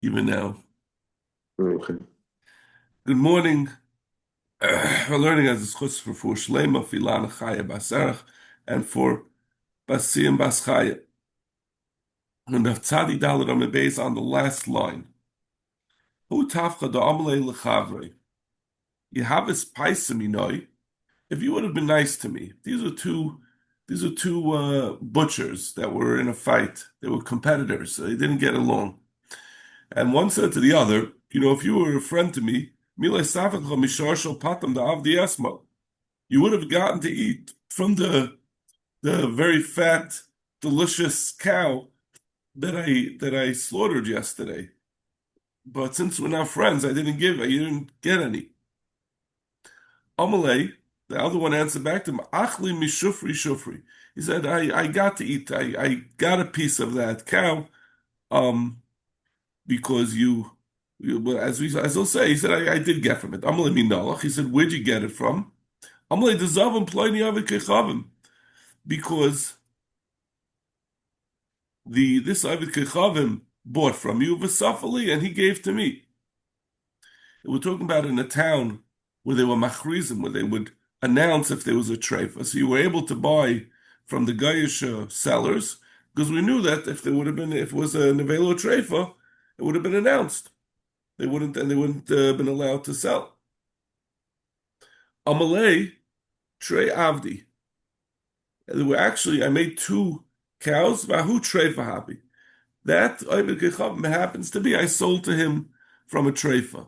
even now. Okay. Good morning. We're learning as a schutz for Shlema, Filana Chaya Basarach, and for Basim Baschaya. And the Tzadi Dalit on the base on the last line. Hu tafcha da amalei lechavre. You have his paisaminoi. If you would have been nice to me, these are two butchers that were in a fight. They were competitors. So they didn't get along. And one said to the other, if you were a friend to me, Milay Safakha Mishar Shal Patam da Avdi Esmo, you would have gotten to eat from the very fat, delicious cow that I slaughtered yesterday. But since we're not friends, you didn't get any. Amalei, the other one answered back to him, Achli mishufri shufri. He said, I got to eat, I got a piece of that cow, um, because well, as he'll say, he said, I did get from it. Amalei minalach. He said, where'd you get it from? Amalei dezavim ploini avikechavim. Because this Avid Kechavim bought from you, Vasafali, and he gave to me. We're talking about in a town where they were machrizim, where they would announce if there was a treifa. So you were able to buy from the Gayish sellers, because we knew that if it was a nevelo treifa, it would have been announced. They wouldn't been allowed to sell. Amalei Trey Avdi. I made two cows, Vahu Treifa Happy. That Oived Kechavim happens to be I sold to him from a treifa.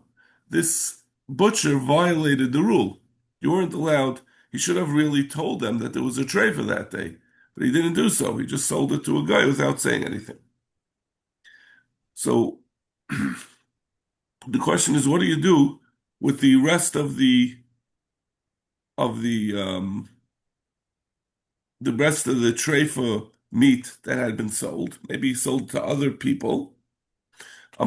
This butcher violated the rule. You weren't allowed. He should have really told them that there was a treifa that day, but he didn't do so. He just sold it to a guy without saying anything. So the question is, what do you do with the rest of the rest of the treifa meat that had been sold? Maybe he sold to other people. The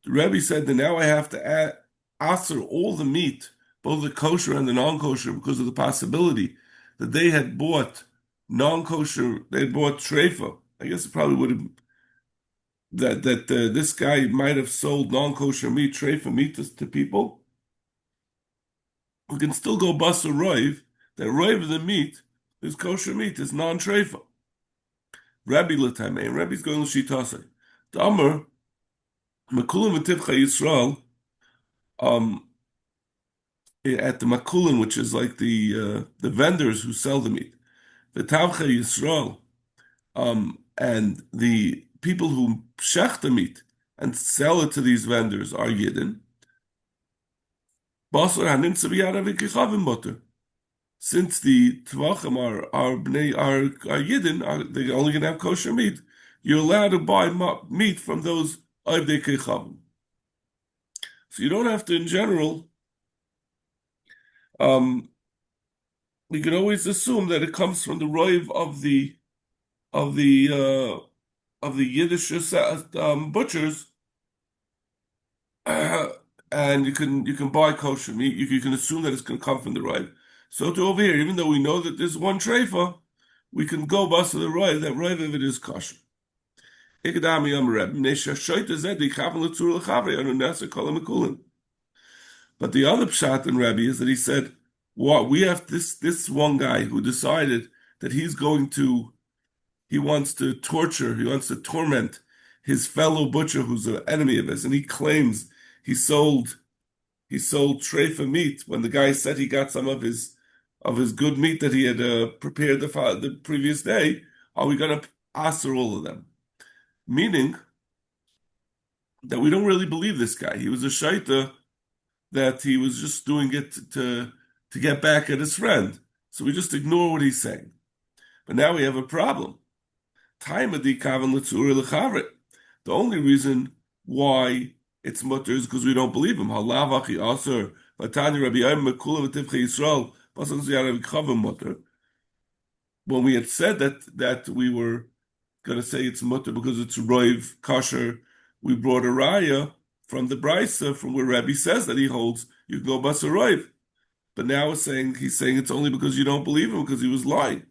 Rebbe said that now I have to answer all the meat, both the kosher and the non-kosher, because of the possibility that they had bought non-kosher, they had bought treifa. I guess it probably would have that this guy might have sold non-kosher meat, treifa meat to people who can still go bust a roiv. That roiv of the meat is kosher meat, is non-treifa. Rabbi Latame, and Rabbi's going to Shitase. The Amr, Makulim V'Tivcha Yisrael, um, at the Makulin, which is like the vendors who sell the meat, the Tavcha Yisrael, and the people who shech the meat and sell it to these vendors are Yidden. Basar Hanimtza B'Yad Avikichavim Butter. Since the Tvachim are Yidden, they're only going to have kosher meat. You're allowed to buy meat from those Avdei Kechavim. So you don't have to, in general, um, we can always assume that it comes from the roiv of the Yiddish butchers, and you can buy kosher meat. You can assume that it's going to come from the roiv. So to over here, even though we know that there's one treifa, we can go bust to the roiv. That roiv of it is kosher. But the other pshat in Rebbe is that he said, "What we have this one guy who decided that he wants to torture, he wants to torment his fellow butcher who's an enemy of his, and he claims he sold treifa meat when the guy said he got some of his good meat that he had prepared the previous day. Are we going to answer all of them?" Meaning that we don't really believe this guy. He was a shaita that he was just doing it to get back at his friend. So we just ignore what he's saying. But now we have a problem. The only reason why it's mutter is because we don't believe him. When we had said that we were going to say it's mutter because it's roiv kosher, we brought a raya from the brisa from where Rabbi says that he holds you can go bust a roiv. But now he's saying it's only because you don't believe him because he was lying.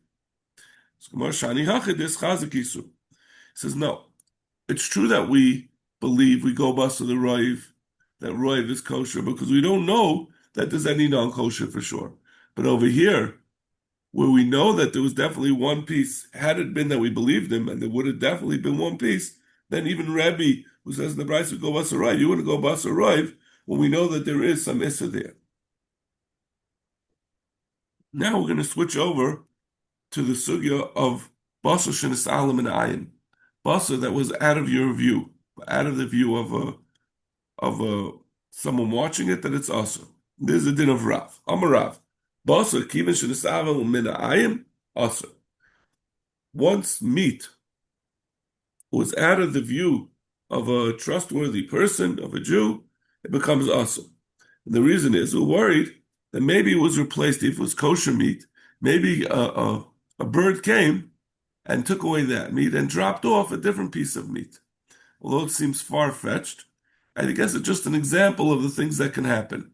says, no, it's true that we believe we go bus to the Roiv, that Roiv is kosher, because we don't know that there's any non-kosher for sure. But over here, where we know that there was definitely one piece, had it been that we believed him, and there would have definitely been one piece, then even Rebbe, who says in the Bryce would go bus a Roiv, you wouldn't go bus a Roiv when we know that there is some Issa there. Now we're going to switch over to the sugya of Basar Shenis Alam and Ayin. Basar that was out of your view, out of the view of someone watching it, that it's also. There's a din of Rav. I'm a Rav. Basar Kivan Shenis Alam Min Ayin, also. Once meat was out of the view of a trustworthy person, of a Jew, it becomes also. And the reason is we're worried that maybe it was replaced, if it was kosher meat, maybe a bird came and took away that meat and dropped off a different piece of meat. Although it seems far-fetched, I guess it's just an example of the things that can happen.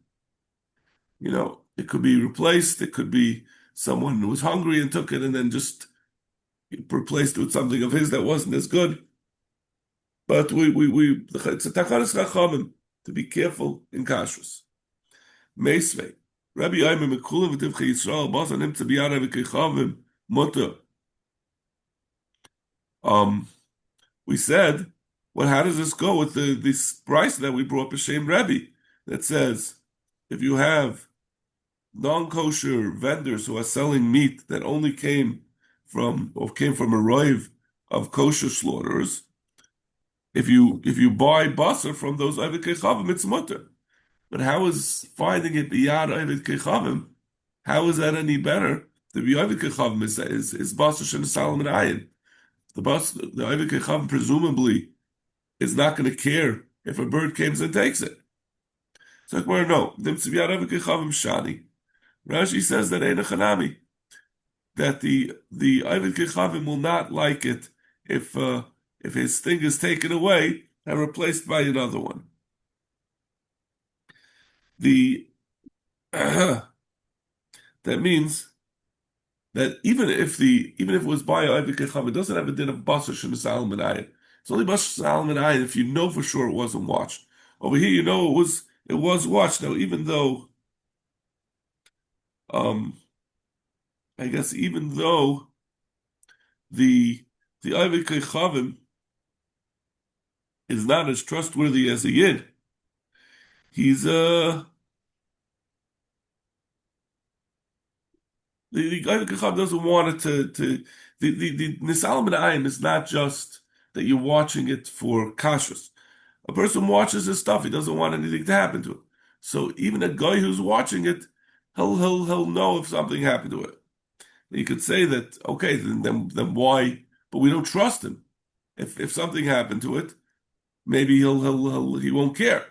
It could be replaced, it could be someone who was hungry and took it and then just replaced it with something of his that wasn't as good. But it's a takaris chachamim to be careful in kashrus. Meisvei. Rabbi Ayman Mekulim v'tivchei Yisrael basa nimtza biyara v'kechavim mutter. We said, well, how does this go with this price that we brought B'Shem Rebbe that says if you have non-kosher vendors who are selling meat that only came from a roiv of kosher slaughterers, if you buy basar from those Ovid Kechavim, it's mutter. But how is finding it biyad Ovid Kechavim? How is that any better? The Ovid Kechavim is basar shenisal min ayin. The Ovid Kechavim presumably is not going to care if a bird comes and takes it. So no, shani. Rashi says that ein chanami, that the Ovid Kechavim will not like it if his thing is taken away and replaced by another one. That means that even if it was by Ovid Kechavim, it doesn't have a din of basar shenisal min ayin. It's only basar shenisal min ayin if you know for sure it wasn't watched. Over here, it was watched. Now, even though, I guess, even though the Ovid Kechavim is not as trustworthy as a yid, he's the Ovid Kechavim doesn't want it to the nisal min ayin is not just that you're watching it for kashrus. A person watches his stuff; he doesn't want anything to happen to it. So even a guy who's watching it, he'll know if something happened to it. You could say that, okay, then why? But we don't trust him. If something happened to it, maybe he won't care.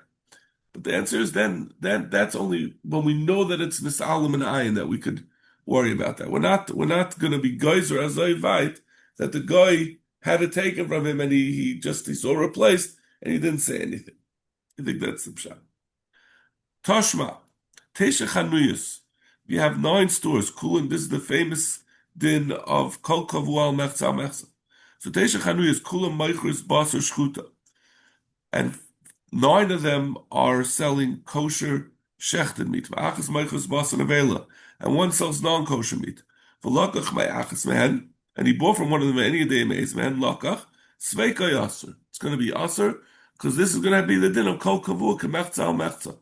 But the answer is then that's only when we know that it's nisalim and ayin that we could worry about that. We're not going to be geyser azayvite that the guy had it taken from him and he saw replaced and he didn't say anything. I think that's the pshat. Toshma, Tesha Chanuyas. We have 9 stores. Chullin, this is the famous din of Kol Kavual Mechza Mechza. So Tesha Chanuyas, Chullin Meichris Basar Shchuta. And 9 of them are selling kosher shechted meat. V'achas Meichris Basar Nevela. And one sells non-kosher meat. V'lakach Me'achas Mehen. And he bought from one of them any day Me'ez Mehen Lakach. Sveika Yasser. It's going to be Yasser because this is going to be the din of Kol Kavual Mechza Mechza.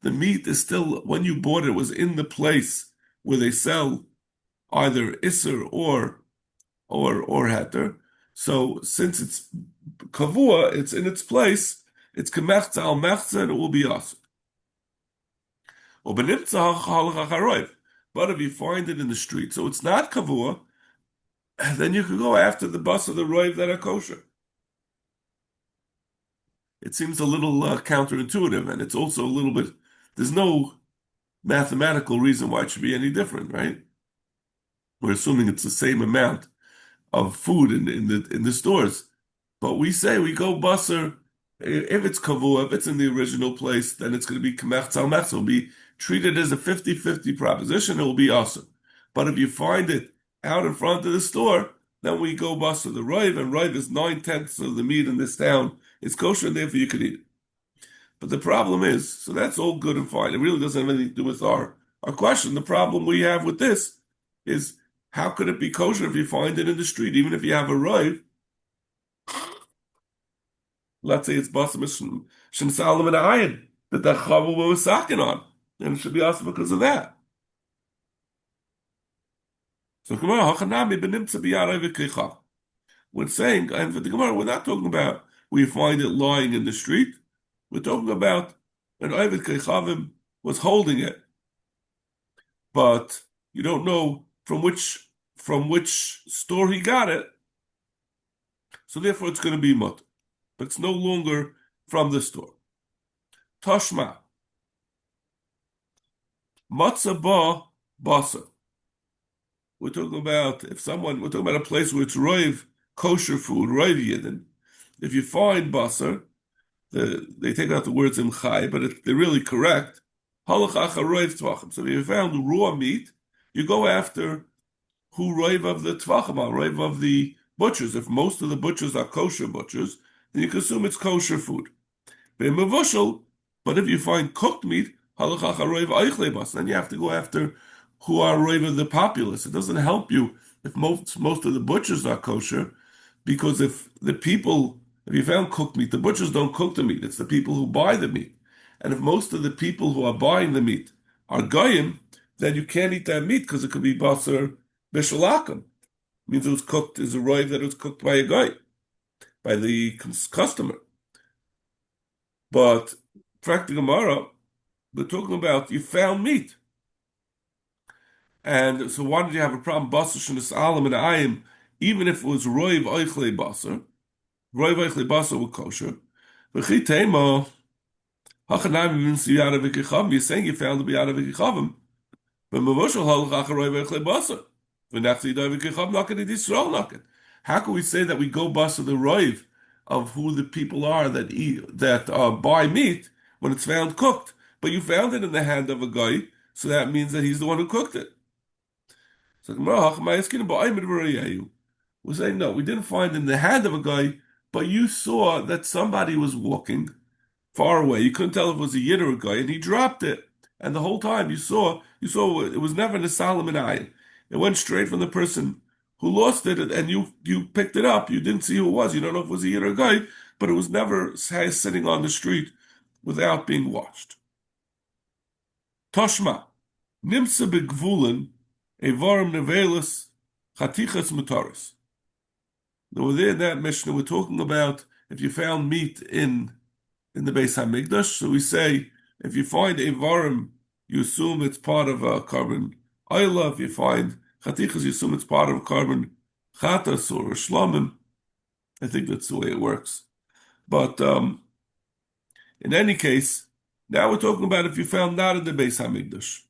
The meat is still, when you bought it, was in the place where they sell either Isser or Heter. So since it's Kavua, it's in its place, it's Kemechza al Mechza, and it will be Asr. But if you find it in the street, so it's not Kavua, then you can go after the bus of the Roiv that are kosher. It seems a little counterintuitive, and it's also a little bit. There's no mathematical reason why it should be any different, right? We're assuming it's the same amount of food in the stores, but we say we go basar if it's kavua, if it's in the original place, then it's going to be kemech tzal mechza. It'll be treated as a 50-50 proposition. It will be awesome. But if you find it out in front of the store, then we go bust the Rive, and Rive is 9/10 of the meat in this town. It's kosher, and therefore you can eat it. But the problem is, so that's all good and fine. It really doesn't have anything to do with our question. The problem we have with this is how could it be kosher if you find it in the street, even if you have a Rive? Let's say it's Basim Shem Solomon Ayin that the Chava was sacking on, and it should be also because of that. So Gemara Hachanami benimtza biyarei v'keichav. We're saying, and for the Gemara, we're not talking about we find it lying in the street. We're talking about an Ovid Keichavim was holding it, but you don't know from which store he got it. So therefore, it's going to be mut, but it's no longer from the store. Tashma matzah ba basa. We're talking about we're talking about a place where it's roiv kosher food, roiv yidden. If you find basar, they take out the words in chai, but they're really correct. Halach acha roiv tvachim. So if you found raw meat, you go after who roiv of the tvachim, roiv of the butchers. If most of the butchers are kosher butchers, then you can assume it's kosher food. But if you find cooked meat, halach acha roiv eichle bas, then you have to go after who are roiv of the populace. It doesn't help you if most of the butchers are kosher, because if you found cooked meat, the butchers don't cook the meat. It's the people who buy the meat. And if most of the people who are buying the meat are goyim, then you can't eat that meat because it could be basar b'shalakim. It means it was cooked as a roiv that it was cooked by a goy, by the customer. But practically Gemara, we're talking about you found meat. And so why did you have a problem? Basar shenis alam and ayim, even if it was roiv oichle basar, roiv oichle basar was kosher. V'chitema hachanami means yada v'kichavim. You're saying you found the yada v'kichavim, but mavoshel halach acha roiv oichle basar. V'nachzi yada v'kichavim naken it Yisrael naken. How can we say that we go basar the roiv of who the people are that eat, that buy meat when it's found cooked? But you found it in the hand of a guy, so that means that he's the one who cooked it. So we're saying, no, we didn't find in the hand of a guy, but you saw that somebody was walking far away. You couldn't tell if it was a yid or a guy, and he dropped it. And the whole time you saw it was never in a Solomon eye. It went straight from the person who lost it, and you picked it up. You didn't see who it was. You don't know if it was a yid or a guy, but it was never sitting on the street without being watched. Toshma, nimsa begvulin, Evarim nevelis chatichas mutaris. Now, there in that Mishnah, we're talking about if you found meat in the Beis Hamikdash. So we say if you find Evarim, you assume it's part of a carbon oila. If you find chatichas, you assume it's part of a carbon chatas or a shlamim. I think that's the way it works. But in any case, now we're talking about if you found not in the Beis Hamikdash.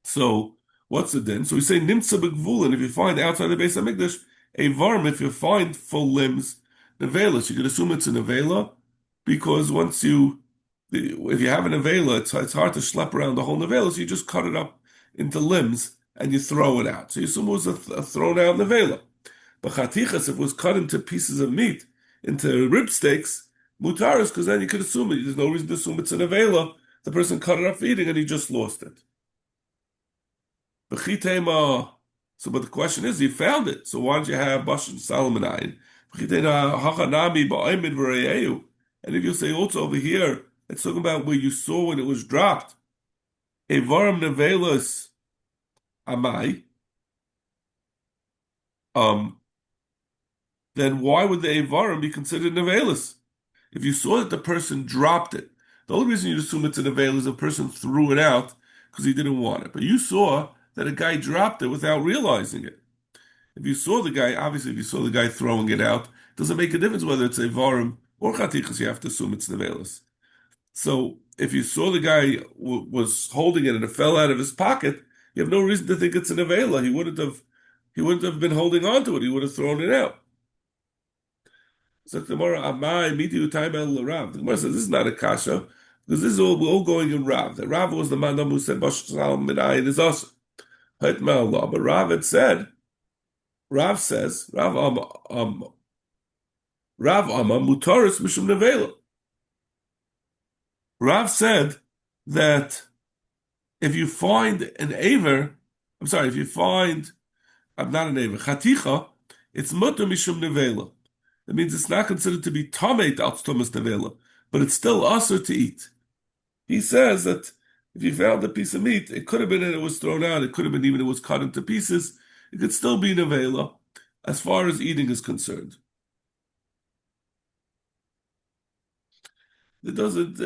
So what's it then? So we say nimtza begvulin. If you find outside the Beis Hamikdash a varm, if you find full limbs, nevelas, you can assume it's a nevela, because if you have a nevela, it's hard to schlep around the whole nevela, so you just cut it up into limbs and you throw it out. So you assume it was a thrown out nevela. But chatichas, if it was cut into pieces of meat, into rib steaks, mutaris, because then you could assume it. There's no reason to assume it's a nevela. The person cut it up for eating and he just lost it. So, but the question is, you found it. So why don't you have Bashan Solomon Ayin? And if you say also over here, it's talking about where you saw when it was dropped. Evarim nevelas amai. Then why would the Evarim be considered nevelas? If you saw that the person dropped it, the only reason you assume it's a nevelas is a person threw it out because he didn't want it. But you saw that a guy dropped it without realizing it. If you saw the guy throwing it out, it doesn't make a difference whether it's a varim or chatichas. You have to assume it's nevelas. So if you saw the guy was holding it and it fell out of his pocket, you have no reason to think it's a nevela. He wouldn't have been holding on to it. He would have thrown it out. So the Gemara, Amai midiu time el Rav. The Gemara says this is not a kasha because this is all going in Rav. That Rav was the man who said Bash Salam Minayin is also. But Rav had said Rav says, Rav Amma Mutaris Mishum Nevela. Rav said that if you find an aver, I'm sorry, if you find, I'm not an aver, chaticha, it's mutter mishum nevela. That means it's not considered to be tamet al tumas nevela, but it's still usher to eat. He says that if you found a piece of meat, it could have been that it was thrown out, it could have been even it was cut into pieces, it could still be nevela as far as eating is concerned. It doesn't.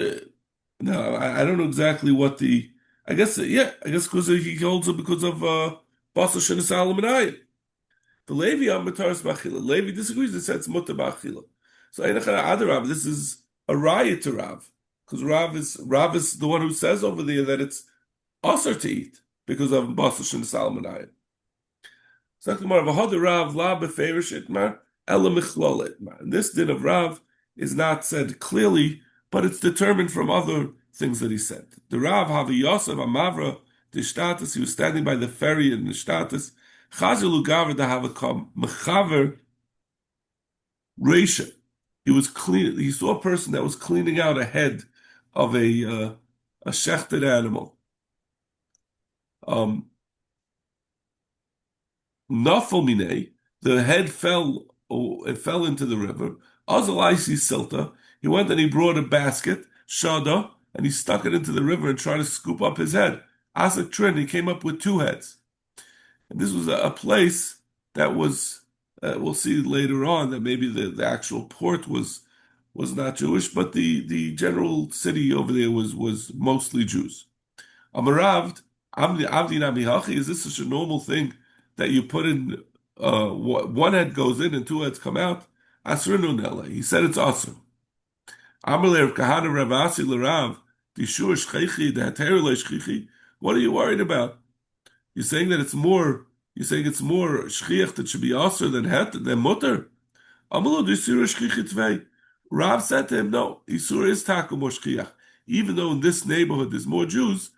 No, I don't know exactly what the. I guess yeah. I guess because he holds it because of Basa Shenis Alam and Ayin. The Levi on Mataris Bachila. Levi disagrees and says Mutter Bachila. So Other Rav, this is a riot to Rav because Rav is the one who says over there that it's usher to eat because of Basa Shenis Alam and Ayin. So Rav La Beferish Itmar Ela Michlol Itmar. And this din of Rav is not said clearly, but it's determined from other things that he said. The Rav Havi Yosef Amavra the Shtatus, he was standing by the ferry in the Shtatus. Chazilu Gaver the Havakam Mechaver Reisha. He was clean. He saw a person that was cleaning out a head of a shechted animal. Nafal the head fell. It fell into the river. Azalaisi Silta. He went and he brought a basket, shada, and he stuck it into the river and tried to scoop up his head. Asak Trin, he came up with two heads. And this was a place that was, we'll see later on that maybe the actual port was not Jewish, but the general city over there was mostly Jews. Amaravd, Avdi Namihachi, is this such a normal thing that you put in, one head goes in and two heads come out? Asrinu Nele. He said it's awesome. Amalei Kahana Ravasi Larav, Dishur Shchechi, the Haterele Shchechi. What are you worried about? You're saying that it's more. You're saying it's more shchiach that should be aser than mutter. Amalu d'isur shchiach tvei. Rav said to him, no, isur is takum more shchiach. Even though in this neighborhood there's more Jews,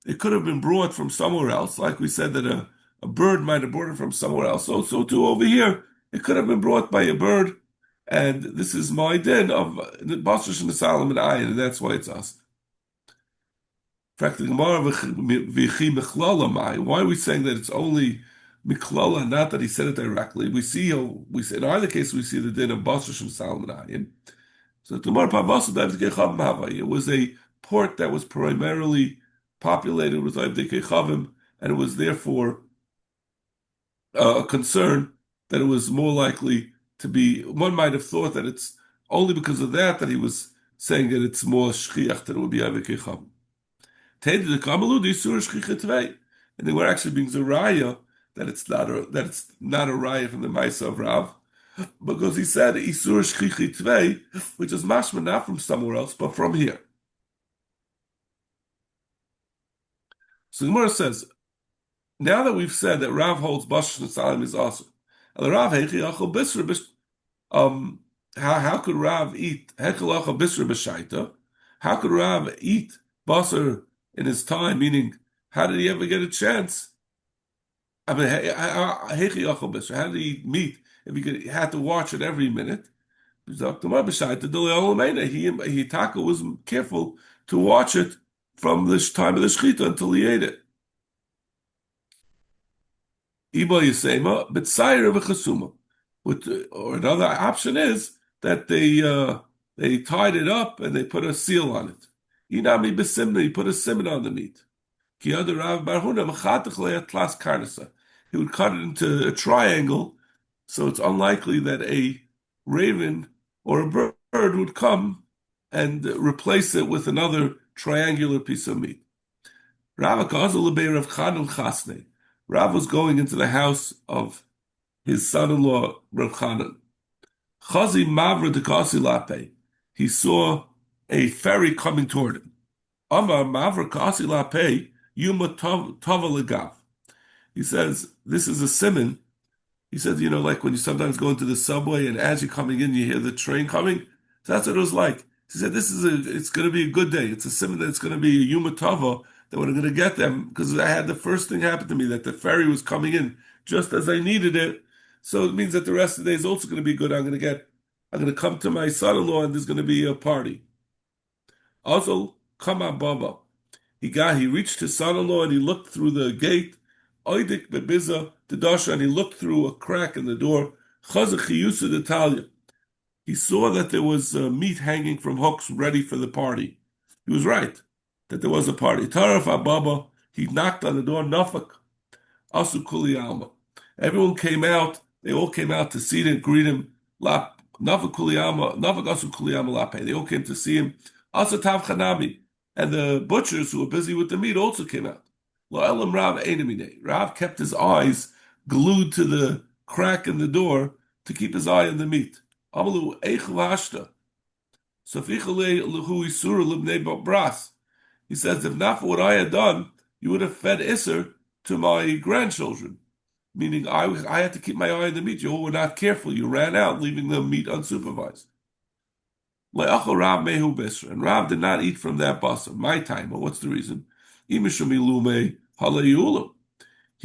it could have been brought from somewhere else. Like we said that a bird might have brought it from somewhere else. So too over here, it could have been brought by a bird. And this is my din of the Basra and the Salam and Ayin, and that's why it's us. In fact, the Gemara why are we saying that it's only Miklala, not that he said it directly? We see in either case we see the din of Basra and Salam and Ayin. So it was a port that was primarily populated with Avdei Kechavim, and it was therefore a concern that it was more likely to be. One might have thought that it's only because of that he was saying that it's more shchiach than it would be Avdei Kechavim. And they were actually being Zariah that it's not a raya from the Maisa of Rav, because he said Isur Shchichi Tvei, which is mashma not from somewhere else, but from here. So the Gemara says, now that we've said that Rav holds Bashan and Salim is awesome, how could Rav eat Hekalacha Bisra B'Shaita? How could Rav eat Basar in his time? Meaning, how did he ever get a chance? I mean, how did he eat meat if he had to watch it every minute? He Taka was careful to watch it from the time of the shechita until he ate it. Or another option is that they tied it up and they put a seal on it. Inami besimna, he put a simon on the meat. He would cut it into a triangle, so it's unlikely that a raven or a bird would come and replace it with another triangular piece of meat. Rav was going into the house of his son-in-law, Rav Chanan. Chazi mavra dekasi lape. He saw a ferry coming toward him. Amar mavra kasi lape yuma tova legav. He says, this is a simon. He says, like when you sometimes go into the subway and as you're coming in, you hear the train coming. So that's what it was like. He said, it's going to be a good day. It's a simon that it's going to be a yuma tova, that when I'm going to get them, because I had the first thing happen to me, that the ferry was coming in just as I needed it. So it means that the rest of the day is also going to be good. I'm going to come to my son-in-law and there's going to be a party. Also, come on, Baba. He reached his son-in-law and he looked through the gate. Oidik bebiza the dasha, and he looked through a crack in the door. Chazak chiyusa d'Italia. He saw that there was meat hanging from hooks ready for the party. He was right that there was a party. Taraf Ababa, he knocked on the door. Nafak Asu Kuli Alma. Everyone came out. They all came out to see him, greet him. Lap Nafak Kuli Alma, Nafak Asu Kuli Alma Lape. They all came to see him. Asa Tav Chanami. And the butchers who were busy with the meat also came out. La'elam Rav Einamine. Rav kept his eyes glued to the crack in the door to keep his eye on the meat. Amalu Eichel Hashta. Safichale Luhu Isura Libnei Bras. He says, if not for what I had done, you would have fed Isser to my grandchildren. Meaning I had to keep my eye on the meat. You all were not careful. You ran out, leaving the meat unsupervised. And Rav did not eat from that basar. My time. Well, what's the reason? He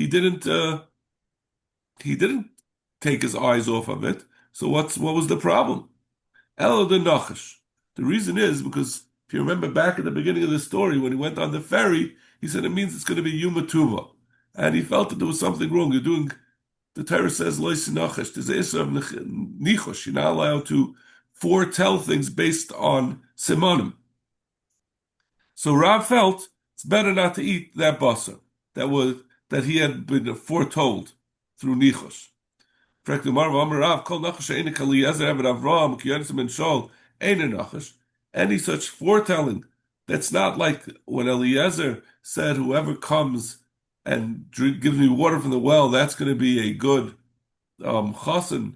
didn't take his eyes off of it. So what was the problem? Elo the Nachash. The reason is because if you remember back at the beginning of the story, when he went on the ferry, he said it means it's going to be Yom Tuva. And he felt that there was something wrong. You're doing, the Torah says, Lois Nachash, there's an issue of Nichosh. You're not allowed to foretell things based on Simonim. So Rav felt it's better not to eat that basar that he had been foretold through Nichosh. Any such foretelling that's not like when Eliezer said, whoever comes and gives me water from the well, that's going to be a good chasen,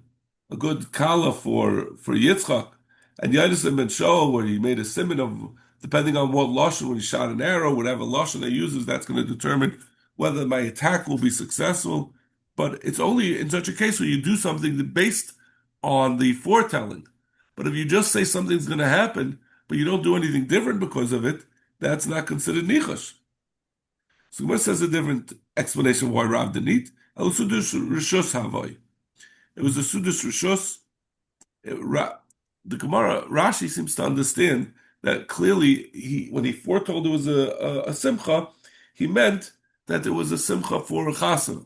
a good kala for Yitzchak. And Yadis ben Shaul, where he made a simon of, depending on what lashon, when he shot an arrow, whatever lashon he uses, that's going to determine whether my attack will be successful. But it's only in such a case where you do something based on the foretelling. But if you just say something's going to happen, but you don't do anything different because of it, that's not considered nichash. So Gemara says a different explanation why Rav didn't eat. It was a Sudus Rishus. The Gemara, Rashi seems to understand that clearly when he foretold there was a simcha, he meant that there was a simcha for a chasana.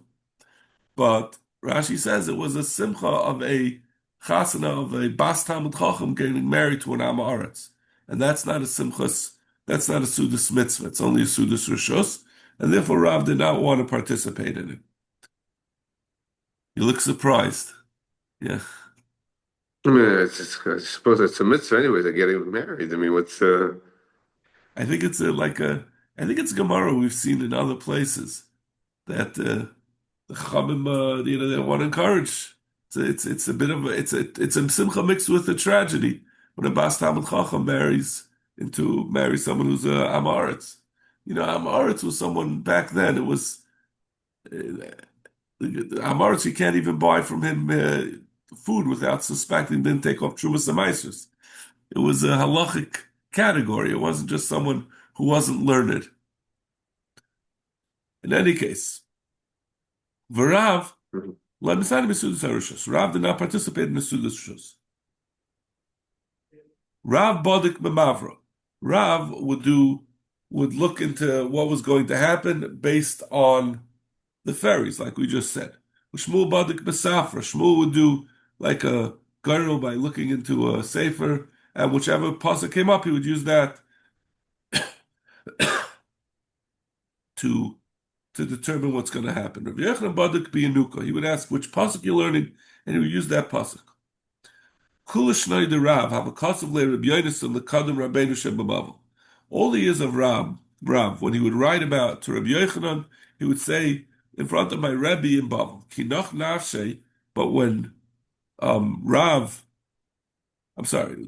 But Rashi says it was a simcha of a chasana of a bas Talmud Chacham getting married to an Am Haaretz. And that's not a simchas, that's not a Sudas mitzvah, it's only a Sudas Rishus, and therefore Rav did not want to participate in it. You look surprised. Yeah. I mean, I suppose it's a mitzvah anyway. They're getting married. I mean, what's I think it's I think it's Gemara we've seen in other places that the Chachamim, they want to encourage. It's a bit of it's a simcha mixed with a tragedy when a bas Talmud Chacham marries someone who's a Am Haaretz. Am Haaretz was someone back then. It was Am Haaretz, you can't even buy from him food without suspecting didn't take off Trumas Amaisers. It was a halachic category. It wasn't just someone who wasn't learned. In any case, V'Rav, Rav did not participate in Mesudas Rishus. Rav Bodik Memavra. Rav would look into what was going to happen based on the ferries, like we just said. Shmuel Bodik Besafra. Shmuel would do like a girdle by looking into a sefer, and whichever pasuk came up, he would use that to determine what's going to happen. Rav Yochanan Badik Biyanuka, he would ask which pasuk you're learning, and he would use that pasuk. Kula Shnai de Rav have a kasav le Rabbi Yonasan lekadam Rabbeinu Shebabavel. All the years of Rav, when he would write about to Rabbi Yochanan, he would say in front of my Rebbe in Bavel, Kinach Nafshe. But when Rav, I'm sorry,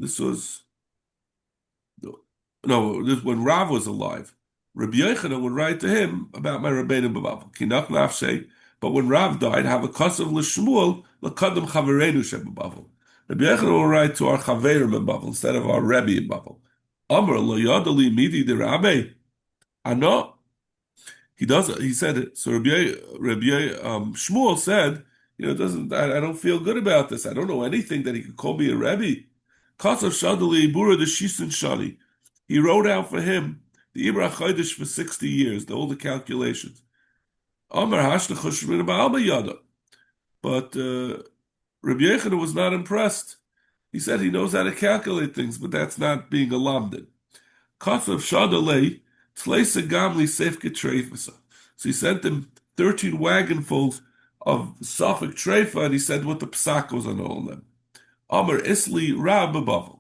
when Rav was alive, Rabbi Yochanan would write to him about my Rabbeinu Bavel. Kinach Nafshe. But when Rav died, have a kasav l'Shmuel lekadam Chavereinu Shebabavel. Rabbi Yochanan will write to our Chaverim in Bavel instead of our Rebbe in Bavel. Amr lo yadali midi de Rabbe. Ano. He does it. He said it. So Rabbi Shmuel said It doesn't. I don't feel good about this. I don't know anything that he could call me a Rebbe. Kasav Shadali Bura the Shisin Shani. He wrote out for him the Ibra Chodesh for 60 years, all the calculations. Amar Hashna Chushmin Ba'alma Yada. But Rabbi Yechonah was not impressed. He said he knows how to calculate things, but that's not being a lamdin. Kasav Shadalei Tleisa Gamli Sefke Treifasa. So he sent him 13 wagonfuls of Suffolk Treifa, and he said what the psak was on all of them. Amar Isli Rab Bavel.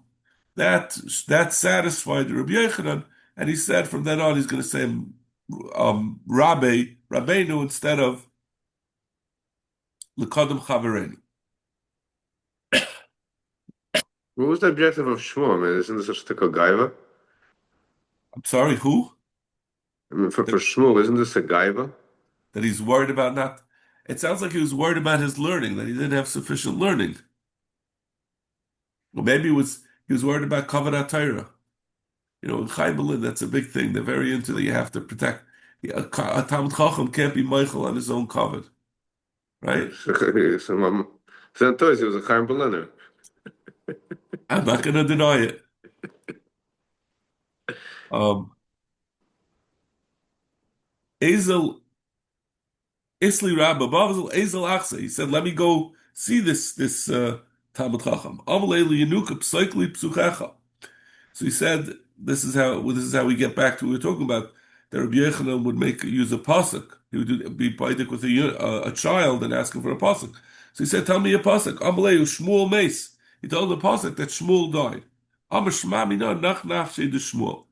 That satisfied Rabbi Yochanan, and he said from then on he's going to say Rabbeinu instead of L'Kodem Chaverenu. What was the objective of Shmuel? I mean, isn't this a stickle gaiva? I'm sorry, who? I mean, for Shmuel, isn't this a gaiva? That he's worried about not. It sounds like he was worried about his learning, that he didn't have sufficient learning. Or maybe he was worried about Kavod Torah. In Chaim Berlin, that's a big thing. They're very into that. You have to protect. A Talmid Chacham can't be Michael on his own Kavod, right? Santos, he was a Chaim Berliner. I'm not going to deny it. Ezel Isli Rabba Bavel Ezel Achse. He said, "Let me go see this Talmid Chacham." So he said, "This is how we get back to what we were talking about. That Rabbi Yochanan would use a pasuk. He would be poetic with a child and ask him for a pasuk. So he said, "Tell me a pasuk." Amalei Shmuel Meis. He told the pasuk that Shmuel died. Amar Shmamina Nach Nafshe de Shmuel.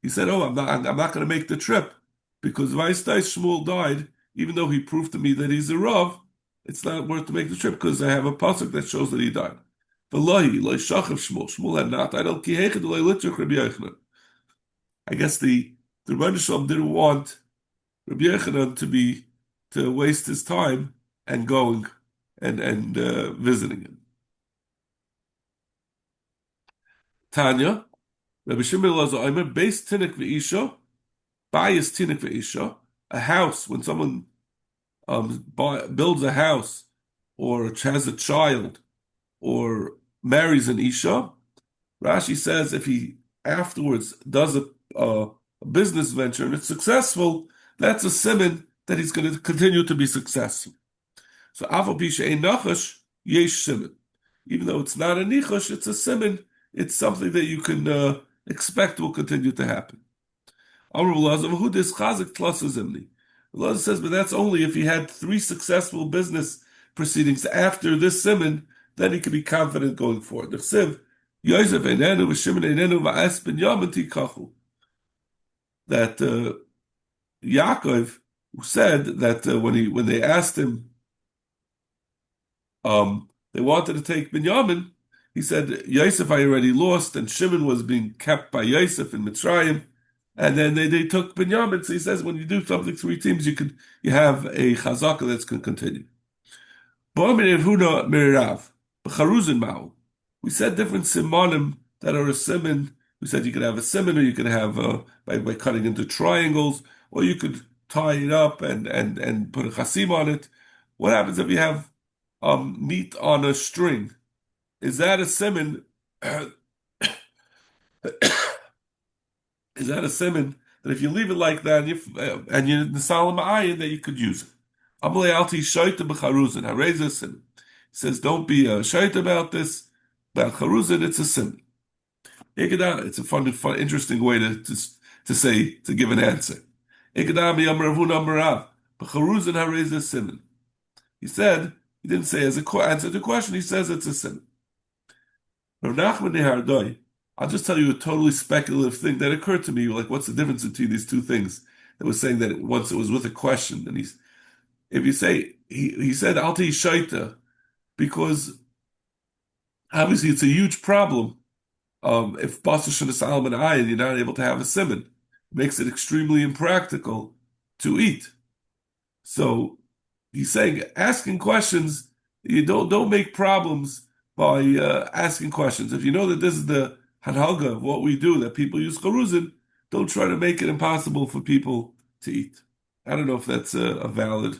He said, "Oh, I'm not going to make the trip because Vaistais Shmuel died. Even though he proved to me that he's a Rav, it's not worth to make the trip because I have a pasuk that shows that he died." Shmuel had not. I guess the Rebbeinu Shalom didn't want Rabbi Yochanan to waste his time and going and visiting him. Tanya, Rabbi Shimon Elazar Omer, base tinik ve'isha, bias tinik ve'isha, a house when someone builds a house or has a child or marries an Isha, Rashi says if he afterwards does a business venture and it's successful, that's a siman that he's going to continue to be successful. So Aval Pisha Ein Nachash Yesh Siman. Even though it's not a Nichash, it's a siman. It's something that you can expect will continue to happen. Amr who this Chazik Tlasazimni. Allah says, but that's only if he had 3 successful business proceedings after this siman, then he can be confident going forward. That Yaakov said that when they asked him, they wanted to take Binyamin, he said, Yosef I already lost, and Shimon was being kept by Yosef in Mitzrayim, and then they took Binyamin. So he says, when you do something 3 teams, you have a chazaka that's going to continue. We said different simonim that are a simon. We said you could have a simon, or you could have by cutting into triangles, or you could tie it up and put a chasim on it. What happens if you have meat on a string? Is that a simon? Is that a simon that if you leave it like that and you're in the Salam Ayin that you could use it? Amalei alti shaita b'charuzin. Hareza simon. He says, don't be shaita about this. About charuzin, it's a simon. It's a fun, interesting way to give an answer. He said, he didn't say as an answer to the question, he says it's a simon. I'll just tell you a totally speculative thing that occurred to me. Like, what's the difference between these 2 things? That was saying that once it was with a question, and if you say he said Alti Shaita, because obviously it's a huge problem. If Basa Shana and Ayin, you're not able to have a simon, it makes it extremely impractical to eat. So he's saying asking questions, you don't make problems by asking questions. If you know that this is the hanhaga of what we do, that people use charuzin, don't try to make it impossible for people to eat. I don't know if that's a valid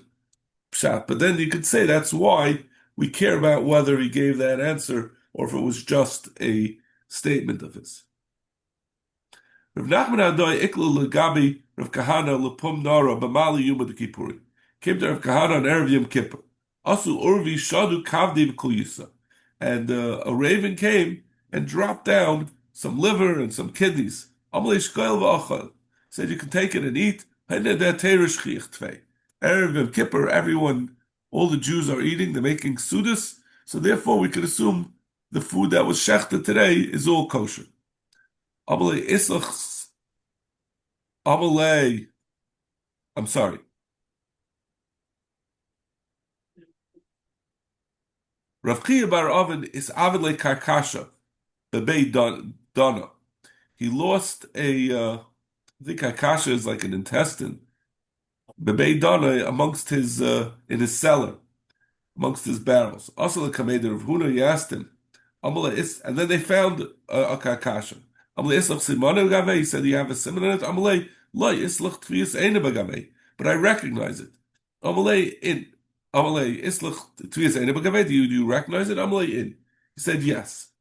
pshat. But then you could say that's why we care about whether he gave that answer or if it was just a statement of his. Rav Nachman Adoi iklu legabi Rav Kahana lepum nara b'mali yuma de Kippuri. Came to Rav Kahana on Erev Yom Kippur. Asu urvi shadu kavdi v'kul. And a raven came and dropped down some liver and some kidneys. Amalei shkoil v'achal. Said you can take it and eat. Erev Yom Kippur, everyone, all the Jews are eating. They're making sudas. So therefore we could assume the food that was shechted today is all kosher. Amalei islach. Amalei. I'm sorry. Rav Chia bar Oven is avidle karkasha, bebei dana. He lost I think karkasha is like an intestine. Bebei dana amongst his in his cellar, amongst his barrels. Also the kameder of Huna, he asked him, and then they found a karkasha. Amalei islach simone bagave. He said, "You have a simon in it." Amalei loy islach tviyas eine bagave, but I recognize it. Amalei in. Amalei islach tviyas eine bagave. Do you recognize it? Amalei in. He said yes.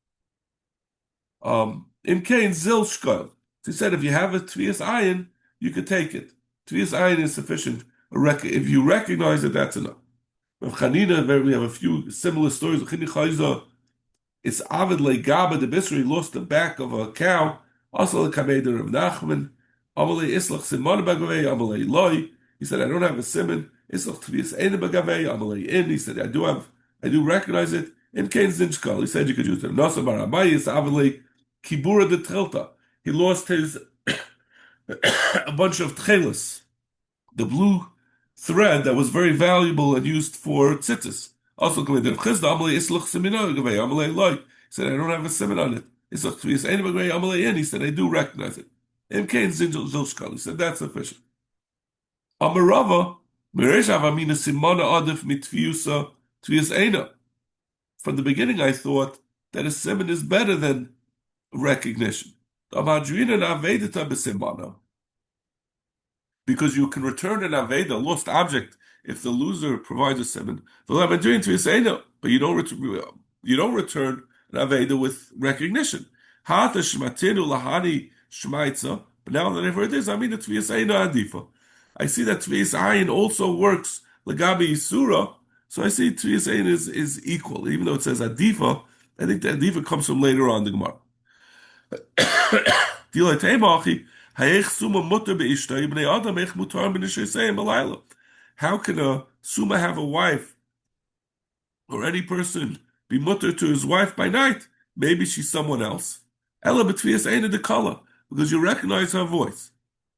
In Kain zil shkoil. He said if you have a tviyas ayin, you could take it. Tviyas ayin is sufficient. If you recognize it, that's enough. With Chanina, we have a few similar stories. It's Avid Legaba the Bisri lost the back of a cow. Also the Kameder of Nachman. Amalei Islach Simon Bagavei, Amalei Loi. He said, I don't have a simon. Islach Tvias Eine Bagavei, Amalei In. He said, I do recognize it. In Kain Zinchkal, he said you could use it. Nasa Barabai is Avidle Kibura de Trilta. He lost his a bunch of tchelis, the blue thread that was very valuable and used for tzitzis. Also, he said, I don't have a simon on it. He said, I do recognize it. He said, that's sufficient. From the beginning, I thought that a simon is better than recognition. Because you can return an Aveda, a lost object, if the loser provides a simon. But you don't return an Aveda with recognition. But now that I've heard this, I mean the Tviyas Eina Adifa. I see that Tviyas Ayin also works Lagabi Yisura, so I see Tviyas Eina is equal. Even though it says Adifa, I think the Adifa comes from later on the Gemara. How can a suma have a wife or any person be mutter to his wife by night? Maybe she's someone else. Ella b'tviyas eina de kala, because you recognize her voice.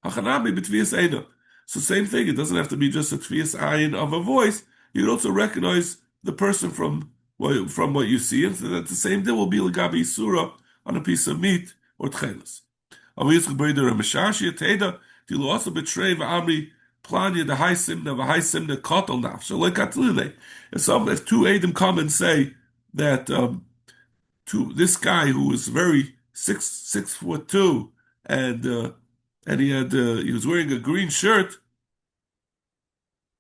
Hachanami b'tviyas eina. So same thing. It doesn't have to be just a tviyas ayin of a voice. You can also recognize the person from what you see, and so that the same day will be l'gabi surah on a piece of meat or tchelis. Do you also betray v'amri planya the high simna kotel naf? So like if two Adam come and say that to this guy who was very 6'2" and he was wearing a green shirt,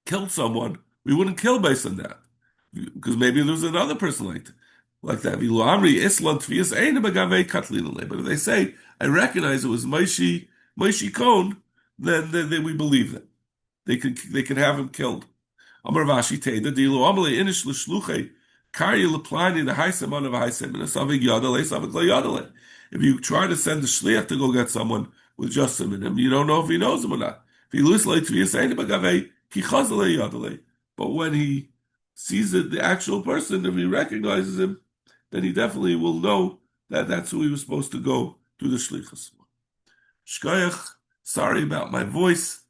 killed someone, we wouldn't kill based on that because maybe there's another person like that. But if they say, I recognize it was Moshe Cohn, then we believe them. They can have him killed. Amar Vashi Teda Dilo Amale Inish L'Shluche Karya Leplani the Haiseman of Haiseman Savig Yadale Savig Yadale. If you try to send a shliach to go get someone with just him in him, you don't know if he knows him or not. If he loses like Bagave Ki Chazale Yadale. But when he sees it, the actual person, if he recognizes him, then he definitely will know that that's who he was supposed to go to the shlichus. Shkoyach, sorry about my voice.